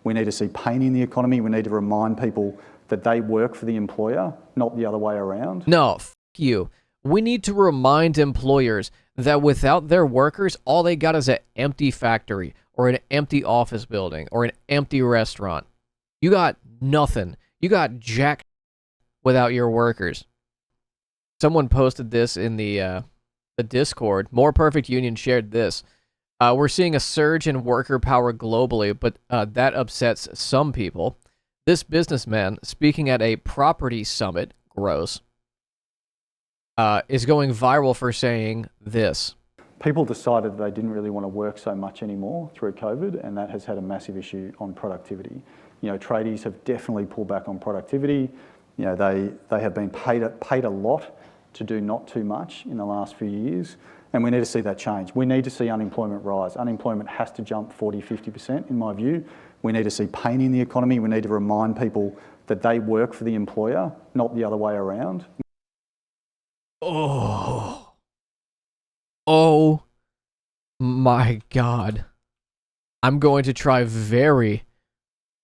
We need to see pain in the economy. We need to remind people that they work for the employer, not the other way around. No, f you. We need to remind employers that without their workers, all they got is an empty factory or an empty office building or an empty restaurant. You got nothing. You got jack without your workers. Someone posted this in the Discord. More Perfect Union shared this. We're seeing a surge in worker power globally, but that upsets some people. This businessman, speaking at a property summit, gross, is going viral for saying this. People decided they didn't really want to work so much anymore through COVID, and that has had a massive issue on productivity. You know, tradies have definitely pulled back on productivity. You know, they have been paid a lot to do not too much in the last few years, and we need to see that change. We need to see unemployment rise. Unemployment has to jump 40–50% in my view. We need to see pain in the economy. We need to remind people that they work for the employer, not the other way around. Oh my God. I'm going to try very,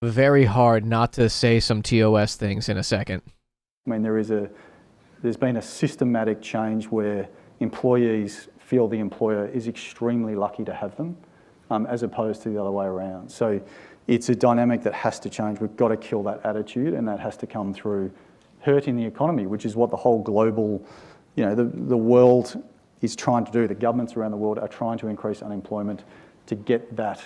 very hard not to say some TOS things in a second. I mean, there's been a systematic change where employees feel the employer is extremely lucky to have them, as opposed to the other way around. So it's a dynamic that has to change. We've got to kill that attitude, and that has to come through hurting the economy, which is what the whole global, you know, the world is trying to do. The governments around the world are trying to increase unemployment to get that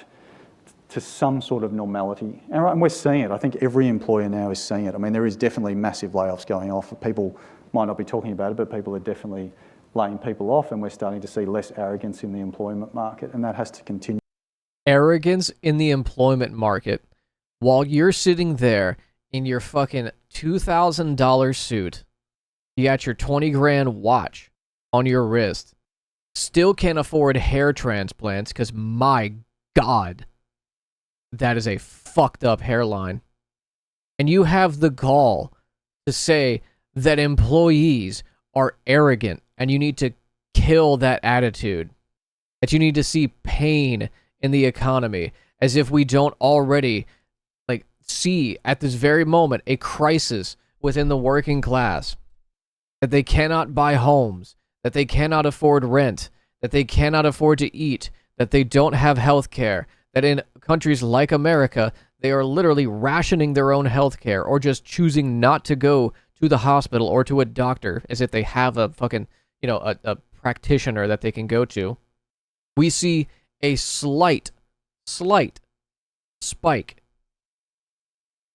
to some sort of normality. And we're seeing it. I think every employer now is seeing it. I mean, there is definitely massive layoffs going off. People might not be talking about it, but people are definitely laying people off, and we're starting to see less arrogance in the employment market, and that has to continue. Arrogance in the employment market while you're sitting there in your fucking $2,000 suit. You got your 20 grand watch on your wrist. Still can't afford hair transplants because, my God, that is a fucked up hairline. And you have the gall to say that employees are arrogant and you need to kill that attitude. That you need to see pain in the economy, as if we don't already see at this very moment a crisis within the working class, that they cannot buy homes, that they cannot afford rent, that they cannot afford to eat, that they don't have health care, that in countries like America they are literally rationing their own health care or just choosing not to go to the hospital or to a doctor as if they have a fucking, you know, a practitioner that they can go to. We see a slight spike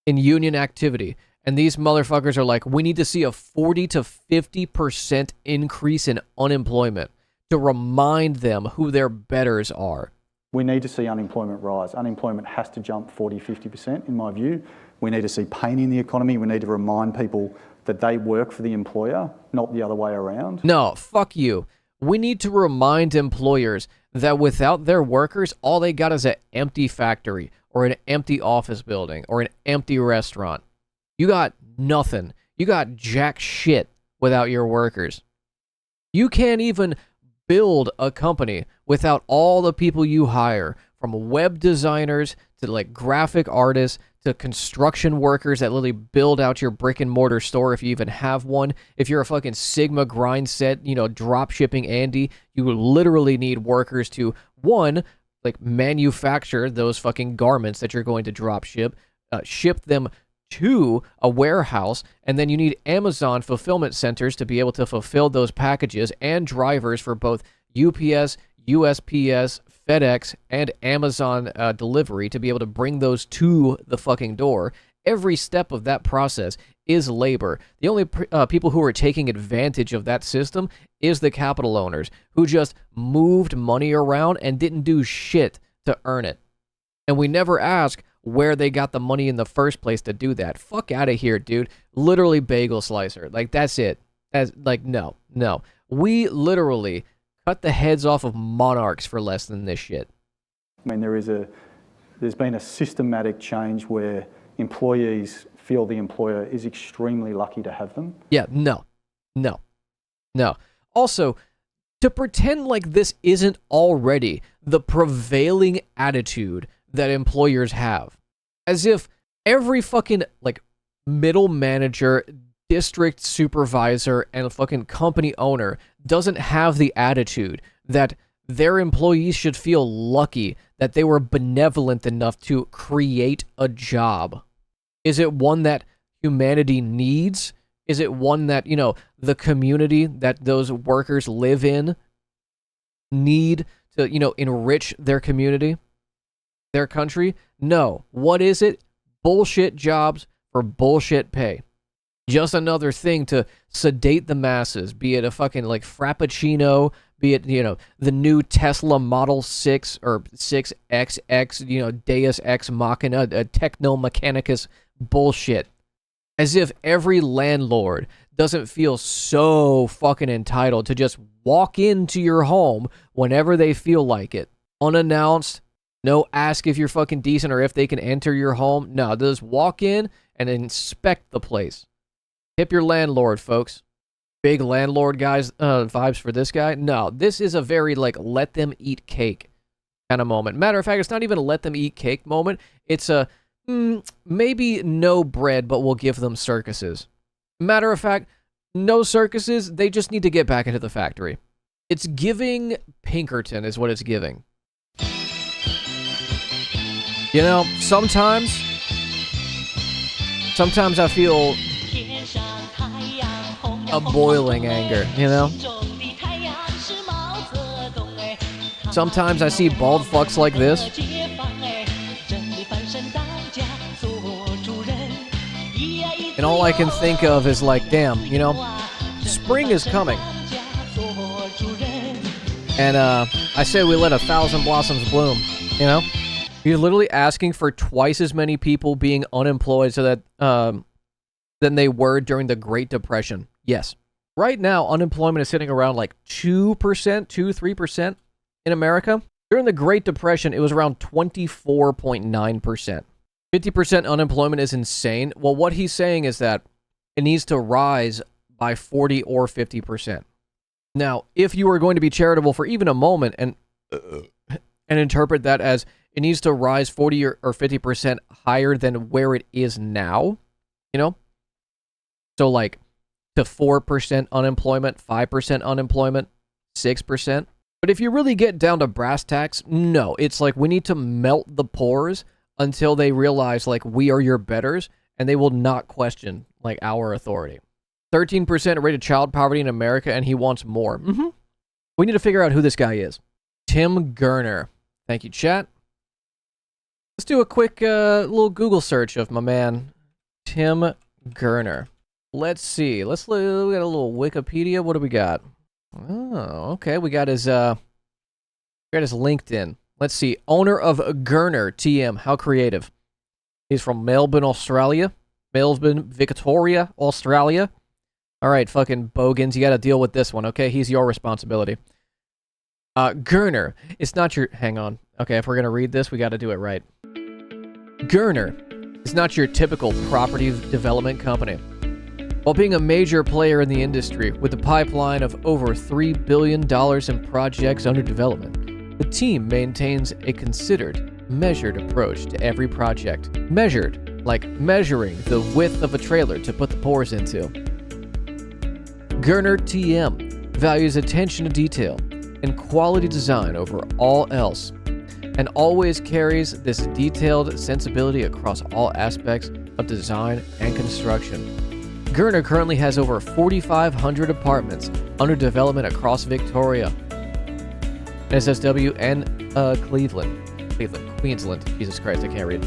in union activity. And these motherfuckers are like, we need to see a 40–50% increase in unemployment to remind them who their betters are. We need to see unemployment rise. Unemployment has to jump 40–50% in my view. We need to see pain in the economy. We need to remind people that they work for the employer, not the other way around. No, fuck you. We need to remind employers that without their workers, all they got is an empty factory or an empty office building or an empty restaurant. You got nothing. You got jack shit without your workers. You can't even build a company without all the people you hire, from web designers to graphic artists to construction workers that literally build out your brick and mortar store if you even have one. If you're a fucking Sigma grind set, you know, drop shipping Andy, you literally need workers to, one, manufacture those fucking garments that you're going to drop ship, ship them to a warehouse, and then you need Amazon fulfillment centers to be able to fulfill those packages, and drivers for both UPS, USPS, FedEx, and Amazon delivery to be able to bring those to the fucking door. Every step of that process is labor. The only people who are taking advantage of that system is the capital owners, who just moved money around and didn't do shit to earn it. And we never ask where they got the money in the first place to do that. Fuck out of here, dude. Literally bagel slicer. That's it. No. We literally cut the heads off of monarchs for less than this shit. I mean, there's been a systematic change where employees feel the employer is extremely lucky to have them. Yeah, no. Also, to pretend like this isn't already the prevailing attitude that employers have. As if every fucking, like, middle manager, district supervisor, and fucking company owner doesn't have the attitude that their employees should feel lucky that they were benevolent enough to create a job. Is it one that humanity needs? Is it one that, you know, the community that those workers live in need to, you know, enrich their community, their country? No. What is it? Bullshit jobs for bullshit pay. Just another thing to sedate the masses, be it a fucking, like, Frappuccino, be it, you know, the new Tesla Model 6 or 6XX, you know, Deus Ex Machina, a Techno Mechanicus bullshit. As if every landlord doesn't feel so fucking entitled to just walk into your home whenever they feel like it. Unannounced, no ask if you're fucking decent or if they can enter your home. No, just walk in and inspect the place. Tip your landlord, folks. Big landlord guys vibes for this guy. No, this is a very, like, let them eat cake kind of moment. Matter of fact, it's not even a let them eat cake moment. It's a maybe no bread, but we'll give them circuses. Matter of fact, no circuses. They just need to get back into the factory. It's giving Pinkerton is what it's giving. You know, sometimes I feel a boiling anger, you know? Sometimes I see bald fucks like this. And all I can think of is like, damn, you know, spring is coming. And I say we let 1,000 blossoms bloom, you know? You're literally asking for twice as many people being unemployed so that than they were during the Great Depression. Yes. Right now, unemployment is sitting around like 2%, 3% in America. During the Great Depression, it was around 24.9%. 50% unemployment is insane. Well, what he's saying is that it needs to rise by 40 or 50%. Now, if you are going to be charitable for even a moment and interpret that as it needs to rise 40 or 50% higher than where it is now, you know? So like to 4% unemployment, 5% unemployment, 6%. But if you really get down to brass tacks, no, it's like we need to melt the pores until they realize like we are your betters and they will not question like our authority. 13% rated child poverty in America and he wants more. We need to figure out who this guy is. Tim Gurner. Thank you, chat. Let's do a quick little Google search of my man, Tim Gurner. Let's see. We got a little Wikipedia. What do we got? Oh, okay. We got his LinkedIn. Let's see. Owner of Gurner TM. How creative. He's from Melbourne, Australia. Melbourne, Victoria, Australia. All right, fucking Bogans. You got to deal with this one, okay? He's your responsibility. Gurner. It's not your... Hang on. Okay, if we're going to read this, we got to do it right. Gurner is not your typical property development company. While being a major player in the industry with a pipeline of over $3 billion in projects under development, the team maintains a considered, measured approach to every project. Measured, like measuring the width of a trailer to put the pores into. Gurner TM values attention to detail and quality design over all else, and always carries this detailed sensibility across all aspects of design and construction. Gurner currently has over 4,500 apartments under development across Victoria, SSW, and Queensland. Jesus Christ, I can't read.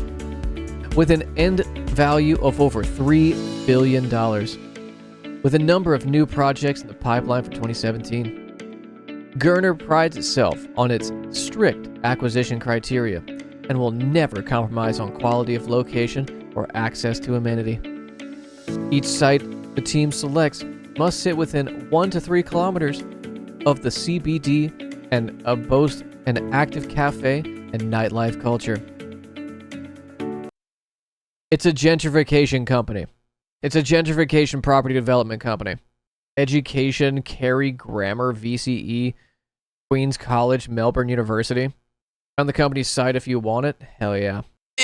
With an end value of over $3 billion. With a number of new projects in the pipeline for 2017. Gurner prides itself on its strict acquisition criteria and will never compromise on quality of location or access to amenity. Each site the team selects must sit within 1 to 3 kilometers of the CBD and boast an active cafe and nightlife culture. It's a gentrification company. It's a gentrification property development company. Education, Carey Grammar, VCE, Queen's College, Melbourne University. On the company's site if you want it. Hell yeah. Ew.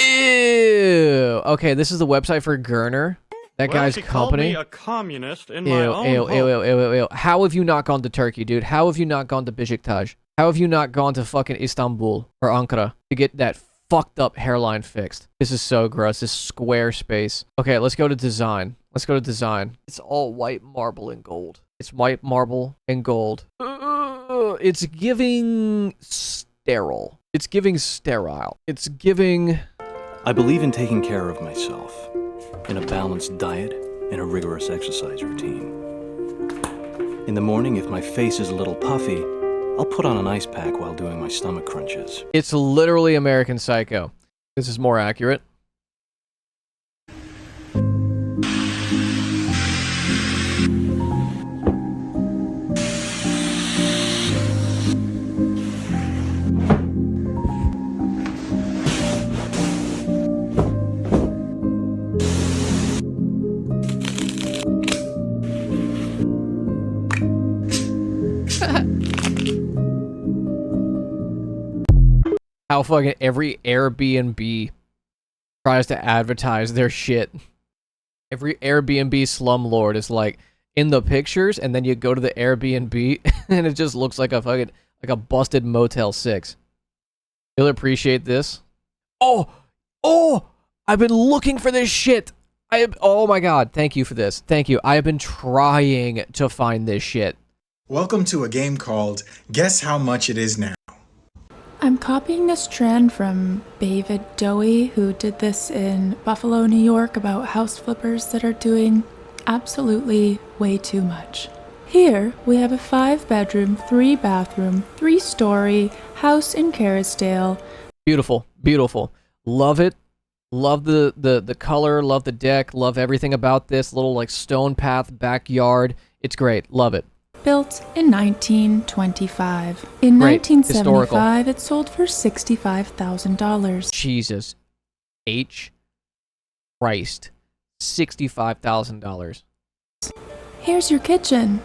Ew. Okay, this is the website for Gerner. That guy's she company. Called me a communist in Ew, my own ew, home. ew, ew, ew, ew, ew. How have you not gone to Turkey, dude? How have you not gone to Beşiktaş? How have you not gone to fucking Istanbul or Ankara to get that fucked up hairline fixed? This is so gross. This square space. Okay, let's go to design. Let's go to design. It's all white marble and gold. It's white marble and gold. It's giving sterile. It's giving sterile. It's giving... I believe in taking care of myself, in a balanced diet and a rigorous exercise routine. In the morning, if my face is a little puffy, I'll put on an ice pack while doing my stomach crunches. It's literally American Psycho. This is more accurate. How fucking every Airbnb tries to advertise their shit. Every Airbnb slumlord is like in the pictures, and then you go to the Airbnb and it just looks like a fucking like a busted Motel 6. You'll appreciate this. Oh, I've been looking for this shit. Oh my god, thank you for this. Thank you. I have been trying to find this shit. Welcome to a game called Guess How Much It Is Now. I'm copying this trend from David Dowie, who did this in Buffalo, New York, about house flippers that are doing absolutely way too much. Here, we have a 5-bedroom, 3-bathroom, 3-story house in Kerrisdale. Beautiful, beautiful. Love it. Love the color, love the deck, love everything about this little like stone path backyard. It's great. Love it. Built in 1925. In Great. 1975, it sold for $65,000. Jesus H. Christ. $65,000. Here's your kitchen.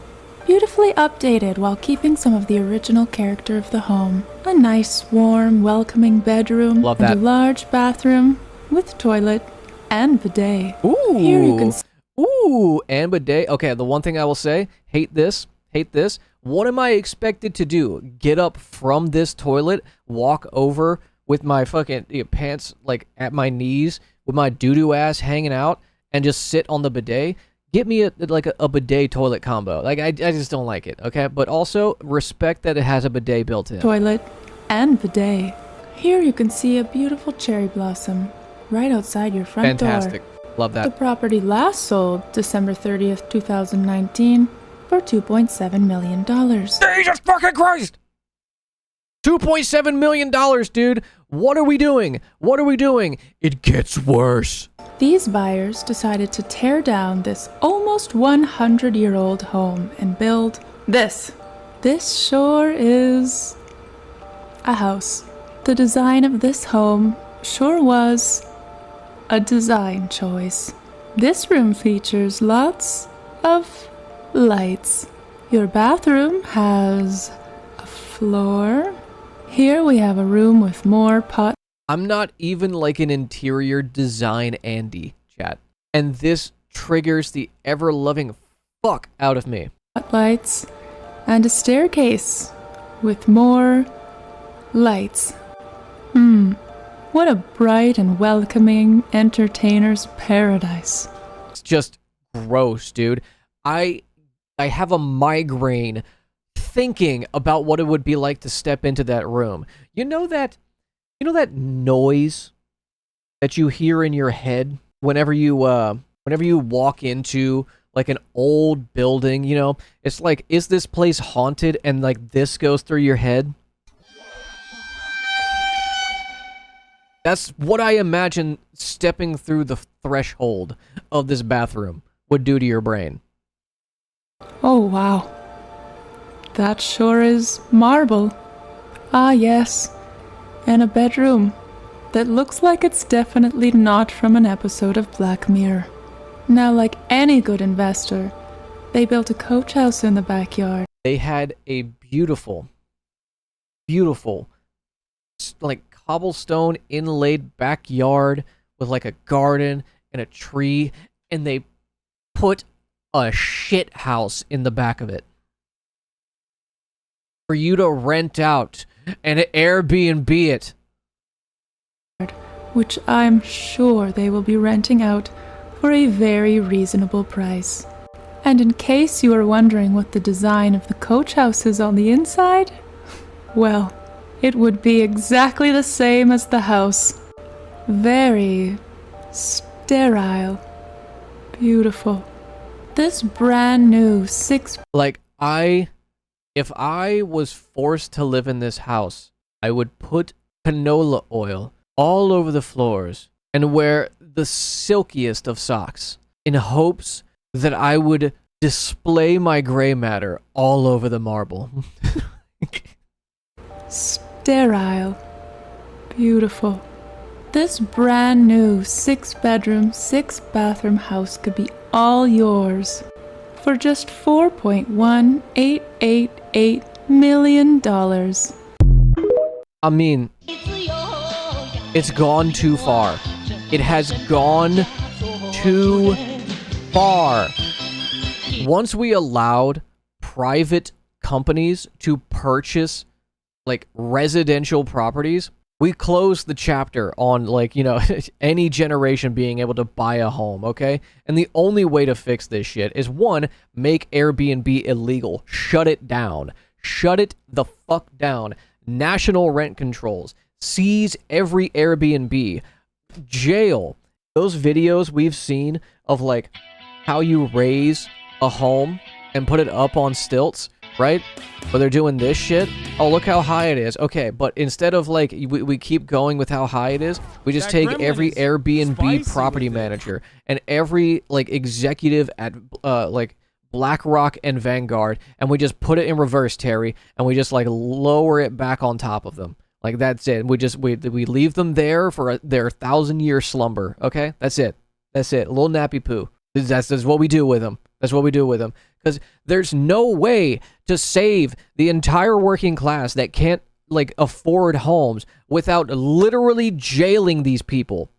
Beautifully updated while keeping some of the original character of the home. A nice, warm, welcoming bedroom. Love and that. a large bathroom with toilet and bidet. Ooh. Here you can Ooh, and bidet. Okay, the one thing I will say, hate this. What am I expected to do? Get up from this toilet, walk over with my fucking pants like at my knees, with my doo-doo ass hanging out, and just sit on the bidet? Get me a bidet toilet combo. Like I just don't like it. Okay, but also respect that it has a bidet built in. toilet and bidet. Here you can see a beautiful cherry blossom right outside your front door. Fantastic. Love The that. property last sold December 30th, 2019 for $2.7 million. Jesus fucking Christ! $2.7 million, dude. What are we doing? What are we doing? It gets worse. These buyers decided to tear down this almost 100-year-old home and build this. This sure is a house. The design of this home sure was a design choice. This room features lots of lights. Your bathroom has a floor. Here we have a room with more pot. I'm not even like an interior design Andy, chat. And this triggers the ever-loving fuck out of me. Lights and a staircase with more lights. What a bright and welcoming entertainer's paradise. It's just gross, dude. I have a migraine thinking about what it would be like to step into that room. You know that noise that you hear in your head whenever you walk into like an old building, you know? It's like, is this place haunted? And like this goes through your head. That's what I imagine stepping through the threshold of this bathroom would do to your brain. Oh wow. That sure is marble. Ah yes. And a bedroom that looks like it's definitely not from an episode of Black Mirror. Now, like any good investor, they built a coach house in the backyard. They had a beautiful, like cobblestone inlaid backyard with like a garden and a tree, and they put a shit house in the back of it for you to rent out and Airbnb it. Which I'm sure they will be renting out for a very reasonable price. And in case you are wondering what the design of the coach house is on the inside, well, it would be exactly the same as the house. Very sterile. Beautiful. This brand new Like, if I was forced to live in this house, I would put canola oil all over the floors and wear the silkiest of socks in hopes that I would display my gray matter all over the marble. Sterile. Beautiful. This brand new 6-bedroom, 6-bathroom house could be all yours for just $4.1888 million. I mean, it's gone too far. It has gone too far. Once we allowed private companies to purchase like residential properties, we closed the chapter on like, you know, any generation being able to buy a home, okay? And the only way to fix this shit is, one, make Airbnb illegal. Shut it down. Shut it the fuck down. National rent controls. Seize every Airbnb. Jail. Those videos we've seen of like how you raise a home and put it up on stilts, right? But they're doing this shit. Oh, look how high it is. Okay, but instead of like, we keep going with how high it is, we just take every Airbnb property manager and every like executive at like BlackRock and Vanguard, and we just put it in reverse, Terry, and we just like lower it back on top of them. Like, that's it. We leave them there for their 1,000-year slumber. Okay, that's it. That's it. A little nappy poo. That's what we do with them. That's what we do with them. Because there's no way to save the entire working class that can't like afford homes without literally jailing these people.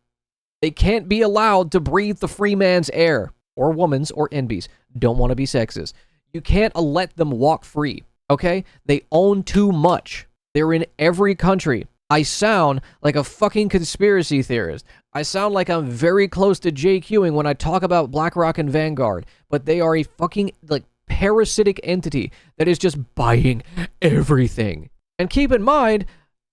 They can't be allowed to breathe the free man's air, or woman's, or NB's. Don't want to be sexist. You can't let them walk free. Okay? They own too much. They're in every country. I sound like a fucking conspiracy theorist. I sound like I'm very close to JQing when I talk about BlackRock and Vanguard, but they are a fucking like parasitic entity that is just buying everything. And keep in mind,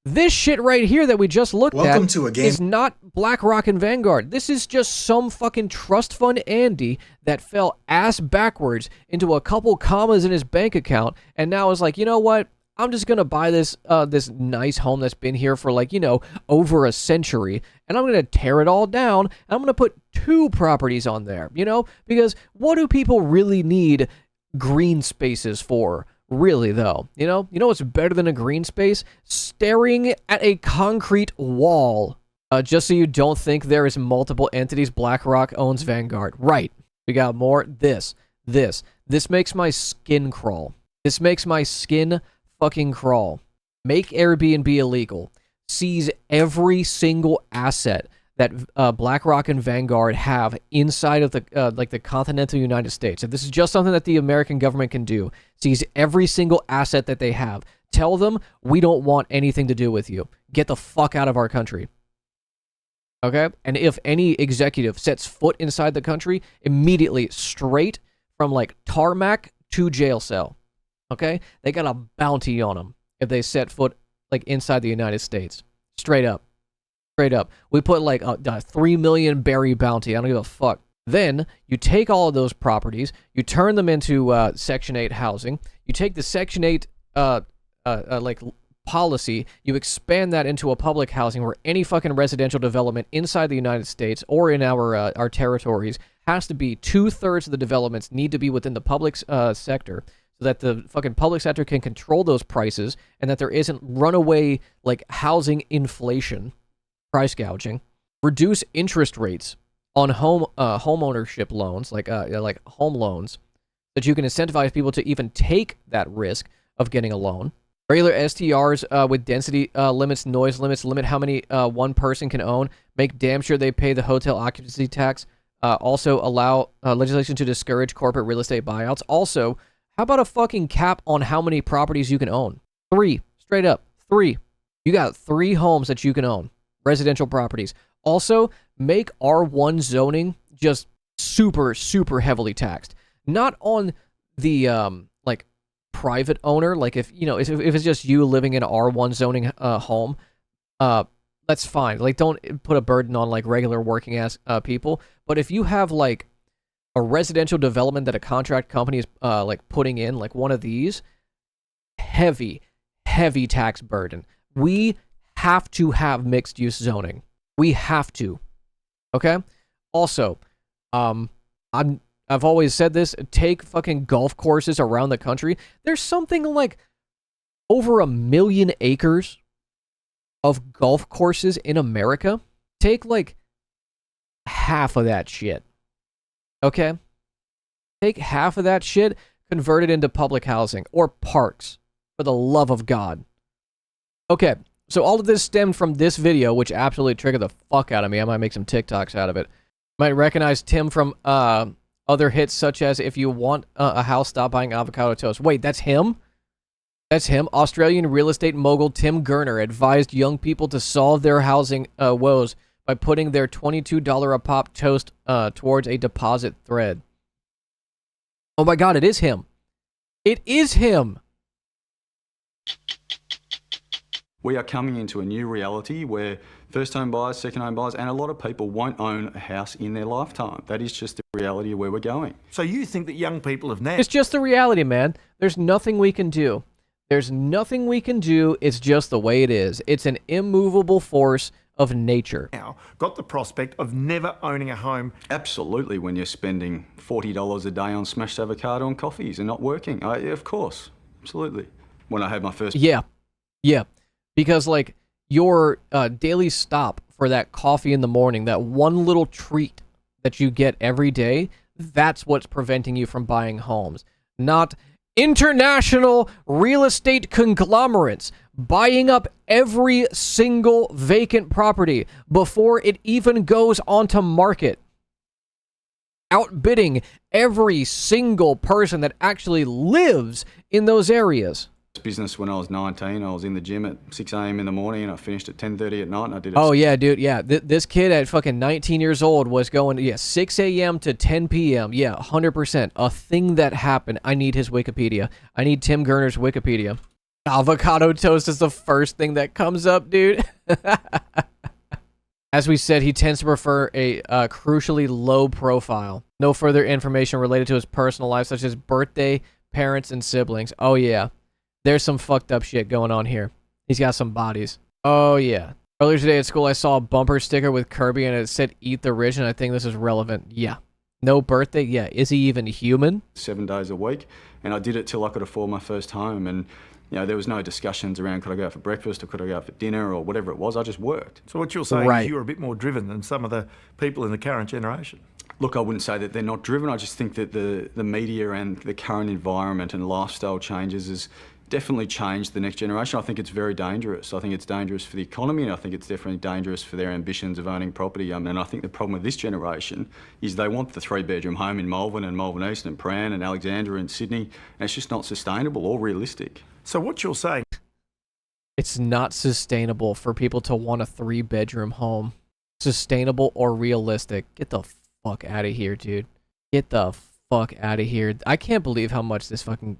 this shit right here that we just looked at is not BlackRock and Vanguard. This is just some fucking trust fund Andy that fell ass backwards into a couple commas in his bank account and now is like, you know what? I'm just going to buy this this nice home that's been here for like, you know, over a century, and I'm going to tear it all down, and I'm going to put 2 properties on there, you know? Because what do people really need green spaces for, really, though? You know what's better than a green space? Staring at a concrete wall. Just so you don't think there is multiple entities. BlackRock owns Vanguard. Right. We got more. This makes my skin crawl. This makes my skin fucking crawl. Make Airbnb illegal. Seize every single asset that BlackRock and Vanguard have inside of the like the continental United States. If this is just something that the American government can do, seize every single asset that they have. Tell them we don't want anything to do with you. Get the fuck out of our country. Okay? And if any executive sets foot inside the country, immediately straight from like tarmac to jail cell. Okay? They got a bounty on them if they set foot like inside the United States. Straight up. Straight up. We put like a 3 million berry bounty. I don't give a fuck. Then you take all of those properties, you turn them into Section 8 housing. You take the Section 8 like policy, you expand that into a public housing where any fucking residential development inside the United States or in our territories has to be 2/3 of the developments need to be within the public sector, so that the fucking public sector can control those prices and that there isn't runaway like housing inflation, price gouging. Reduce interest rates on home ownership loans, like home loans, that you can incentivize people to even take that risk of getting a loan. Regular STRs with density limits, noise limits, limit how many one person can own. Make damn sure they pay the hotel occupancy tax. Also allow legislation to discourage corporate real estate buyouts. Also, how about a fucking cap on how many properties you can own? 3. Straight up. 3. You got 3 homes that you can own. Residential properties. Also, make R1 zoning just super, super heavily taxed. Not on the, like, private owner. Like, if, you know, if it's just you living in an R1 zoning home, that's fine. Like, don't put a burden on, like, regular working-ass people. But if you have, like, a residential development that a contract company is, like, putting in, like one of these, heavy, heavy tax burden. We have to have mixed-use zoning. We have to. Okay? Also, I've always said this, take fucking golf courses around the country. There's something like over 1 million acres of golf courses in America. Take like half of that shit. Okay? Take half of that shit, convert it into public housing or parks, for the love of God. Okay, so all of this stemmed from this video, which absolutely triggered the fuck out of me. I might make some TikToks out of it. Might recognize Tim from other hits such as If You Want a House, Stop Buying Avocado Toast. Wait, that's him? That's him. Australian real estate mogul Tim Gurner advised young people to solve their housing woes by putting their $22 a pop toast towards a deposit thread. Oh my God, it is him. It is him. We are coming into a new reality where first home buyers, second home buyers, and a lot of people won't own a house in their lifetime. That is just the reality of where we're going. So you think that young people have now... It's just the reality, man. There's nothing we can do. There's nothing we can do. It's just the way it is. It's an immovable force of nature. Now got the prospect of never owning a home. Absolutely, when you're spending $40 a day on smashed avocado and coffees and not working. Of course, absolutely. When I had my first... Yeah. Because, like, your daily stop for that coffee in the morning, that one little treat that you get every day, that's what's preventing you from buying homes. Not international real estate conglomerates buying up every single vacant property before it even goes onto market. Outbidding every single person that actually lives in those areas. Business when I was 19. I was in the gym at 6 a.m. in the morning and I finished at 10:30 at night and I did it. Oh yeah, dude, yeah. This kid at fucking 19 years old was going, 6 a.m. to 10 p.m. Yeah, 100%. A thing that happened. I need his Wikipedia. I need Tim Gurner's Wikipedia. Avocado toast is the first thing that comes up, dude. As we said, he tends to prefer a crucially low profile. No further information related to his personal life, such as birthday, parents, and siblings. Oh yeah. There's some fucked up shit going on here. He's got some bodies. Oh, yeah. Earlier today at school, I saw a bumper sticker with Kirby, and it said, "Eat the rich," and I think this is relevant. Yeah. No birthday? Yeah. Is he even human? 7 days a week, and I did it till I could afford my first home, and there was no discussions around could I go out for breakfast or could I go out for dinner or whatever it was. I just worked. So what you're saying is you're a bit more driven than some of the people in the current generation. Look, I wouldn't say that they're not driven. I just think that the media and the current environment and lifestyle changes is definitely changed the next generation. I think it's very dangerous. I think it's dangerous for the economy, and I think it's definitely dangerous for their ambitions of owning property. And I think the problem with this generation is they want the 3-bedroom home in Malvern and Malvern East and Prahran and Alexandra and Sydney, and it's just not sustainable or realistic. So what you're saying... It's not sustainable for people to want a 3-bedroom home. Sustainable or realistic. Get the fuck out of here, dude. Get the fuck out of here. I can't believe how much this fucking...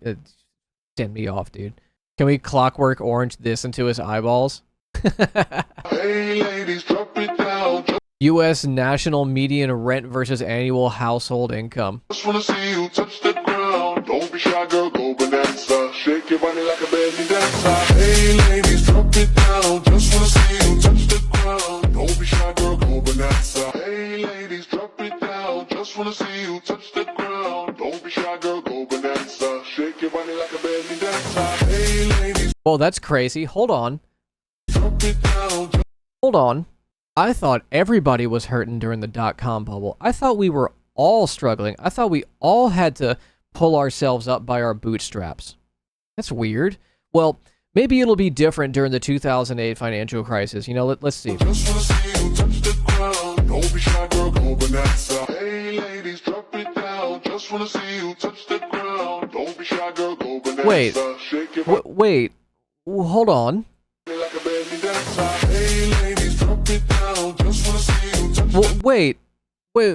send me off, dude. Can we Clockwork Orange this into his eyeballs? Hey ladies, drop it down. U.S. national median rent versus annual household income. Just wanna see you touch the ground. Don't be shy, girl, go bonanza. Shake your body like a belly dancer. Hey ladies, drop it down. Just wanna see you touch the ground. Don't be shy, girl, go bonanza. Hey ladies, drop it down. Just wanna see you touch the ground. Don't be shy, girl, go bonanza. Shake your body like a belly dancer. Hey ladies. Well, that's crazy. Hold on. Drop it down. Hold on. I thought everybody was hurting during the dot-com bubble. I thought we were all struggling. I thought we all had to pull ourselves up by our bootstraps. That's weird. Well, Maybe it'll be different during the 2008 financial crisis. You know, let's see. Just wanna see you touch the ground. Don't be shy, girl, go bonanza. Hey, ladies, drop it down. Just wanna see you touch the ground. Don't be shy, girl, go bonanza. Wait. Shake your body Wait. Hold on. like a belly dancer. Hey, ladies, drop it down. Just wanna see you touch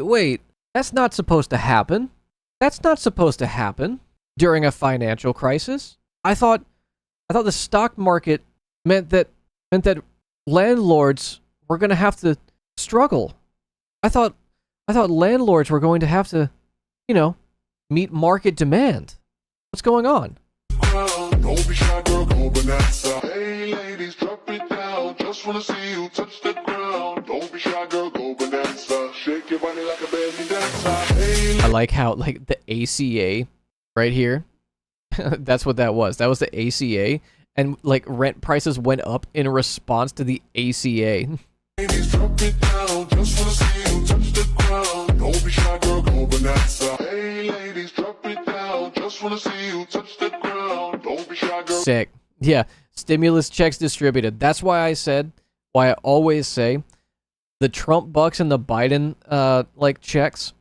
Wait. That's not supposed to happen. That's not supposed to happen during a financial crisis. I thought the stock market meant that landlords were going to have to struggle. I thought landlords were going to have to, you know, meet market demand. What's going on? ground. Don't be shy, girl, go bonanza. Hey, ladies, drop it down. Just wanna see you touch the ground. Don't be shy, girl, go bonanza. Shake your body like a belly dancer. Hey, I like how, like, the ACA right here, that's what that was. That was the ACA. And, like, rent prices went up in response to the ACA. ladies, drop it down. Just wanna see you touch the ground. Don't be shy, girl, go bonanza. Hey, ladies, drop it down. Just wanna see you touch the ground. Don't be shy, girl. Sick. Yeah, stimulus checks distributed. That's why I always say, the Trump bucks and the Biden, like, checks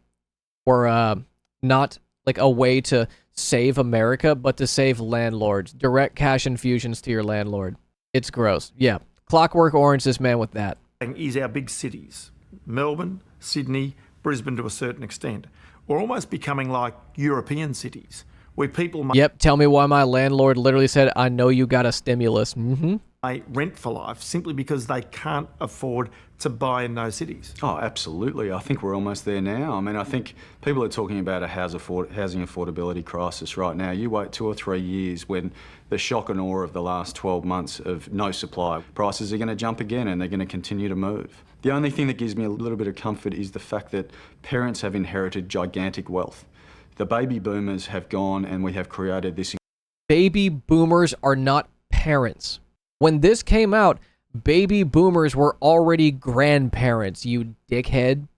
were, not, like, a way to save America, but to save landlords. Direct cash infusions to your landlord. It's gross. Yeah. Clockwork Orange this man with that. Is our big cities, Melbourne, Sydney, Brisbane to a certain extent, are almost becoming like European cities, where people Yep, tell me why my landlord literally said, I know you got a stimulus. Mm-hmm. may rent for life simply because they can't afford to buy in those cities. Oh, absolutely. I think we're almost there now. I mean, I think people are talking about a housing affordability crisis right now. You wait 2 or 3 years when the shock and awe of the last 12 months of no supply, prices are going to jump again and they're going to continue to move. The only thing that gives me a little bit of comfort is the fact that parents have inherited gigantic wealth. The baby boomers have gone and we have created this. Baby boomers are not parents. When this came out, baby boomers were already grandparents, you dickhead.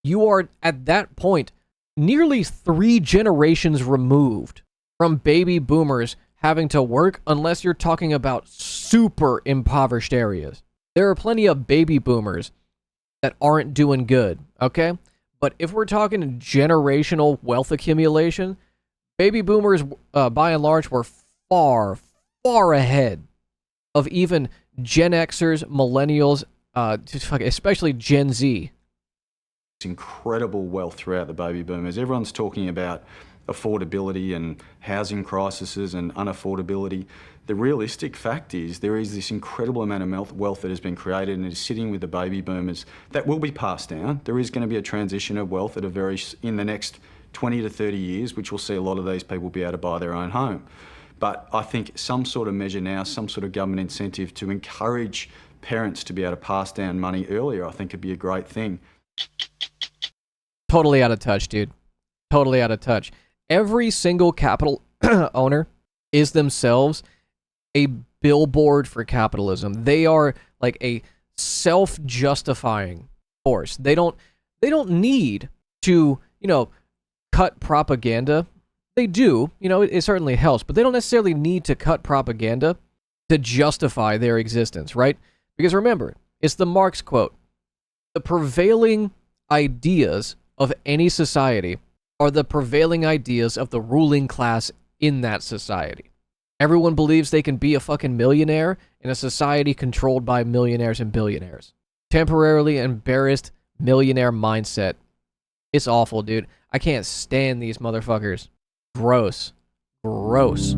You are, at that point, nearly 3 generations removed from baby boomers having to work, unless you're talking about super impoverished areas. There are plenty of baby boomers that aren't doing good, okay? But if we're talking generational wealth accumulation, baby boomers, by and large, were far, far ahead of even Gen Xers, millennials, especially Gen Z. Incredible wealth throughout the baby boomers. Everyone's talking about affordability and housing crises and unaffordability. The realistic fact is there is this incredible amount of wealth that has been created and is sitting with the baby boomers that will be passed down. There is going to be a transition of wealth in the next 20 to 30 years, which will see a lot of these people be able to buy their own home. But I think some sort of measure now, some sort of government incentive to encourage parents to be able to pass down money earlier, I think would be a great thing. Totally out of touch, dude. Totally out of touch. Every single capital owner is themselves a billboard for capitalism. They are like a self-justifying force. They don't need to, cut propaganda. They do, it certainly helps, but they don't necessarily need to cut propaganda to justify their existence, right? Because remember, it's the Marx quote. The prevailing ideas of any society are the prevailing ideas of the ruling class in that society. Everyone believes they can be a fucking millionaire in a society controlled by millionaires and billionaires. Temporarily embarrassed millionaire mindset. It's awful, dude. I can't stand these motherfuckers. Gross. Gross.